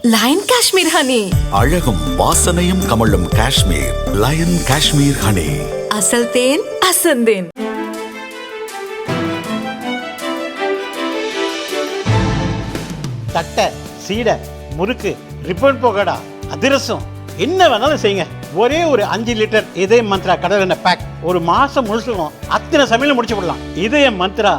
Line Kashmir honey. அழகும் வாசனையும் கமழும் காஷ்மீர் லயன் காஷ்மீர் ஹனி. அசல் தேன் அசந்தேன். தட்டை, சீடை, முறுக்கு, ரிப்பன் போகடா, அதிரசம் என்ன வேணாலும் செய்யுங்க. ஒரே ஒரு 5 லிட்டர் இதய மந்த்ரா கடல் எண்ணெய் பேக் ஒரு மாசம் முழுசுக்கும் அத்தனை சமையல முடிச்சு விடலாம். இதய மந்த்ரா.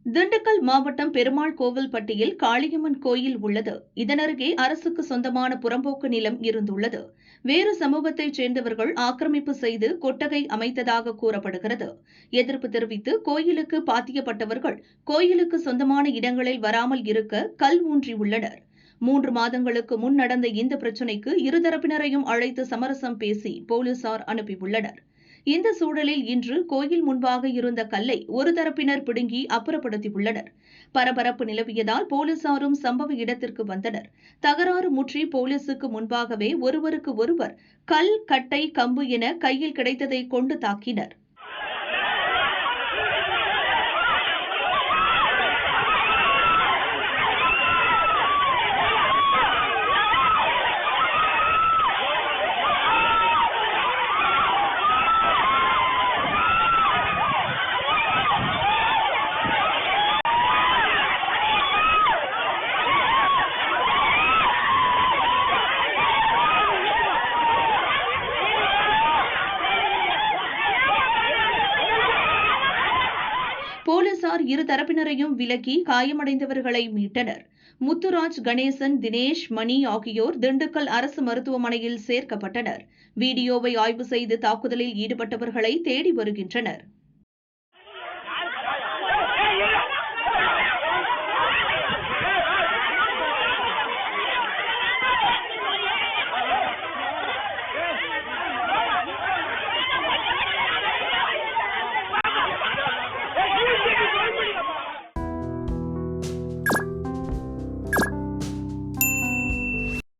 திண்டுக்கல் மாவட்டம் பெருமாள் கோவில்பட்டியில் காளியம்மன் கோயில் உள்ளது. இதனருகே அரசுக்கு சொந்தமான புறம்போக்கு நிலம் இருந்துள்ளது. வேறு சமூகத்தைச் சேர்ந்தவர்கள் ஆக்கிரமிப்பு செய்து கொட்டகை அமைத்ததாக கூறப்படுகிறது. எதிர்ப்பு தெரிவித்து கோயிலுக்கு பாத்தியப்பட்டவர்கள் கோயிலுக்கு சொந்தமான இடங்களில் வராமல் இருக்க கல் ஊன்றியுள்ளனர். 3 மாதங்களுக்கு முன் நடந்த இந்த பிரச்சினைக்கு இருதரப்பினரையும் அழைத்து சமரசம் பேசி போலீசார் அனுப்பியுள்ளனர். இந்த சூழலில் இன்று கோயில் முன்பாக இருந்த கல்லை ஒரு தரப்பினர் பிடுங்கி அப்புறப்படுத்தியுள்ளனர். பரபரப்பு நிலவியதால் போலீசாரும் சம்பவ இடத்திற்கு வந்தனர். தகராறு முற்றி போலீசுக்கு முன்பாகவே ஒருவருக்கு ஒருவர் கல், கட்டை, கம்பு என கையில் கிடைத்ததை கொண்டு தாக்கினர். போலீசார் இரு தரப்பினரையும் விலக்கி காயமடைந்தவர்களை மீட்டனர். முத்துராஜ், கணேசன், தினேஷ், மணி ஆகியோர் திண்டுக்கல் அரசு மருத்துவமனையில் சேர்க்கப்பட்டனர். வீடியோவை ஆய்வு செய்து தாக்குதலில் ஈடுபட்டவர்களை தேடி வருகின்றனர்.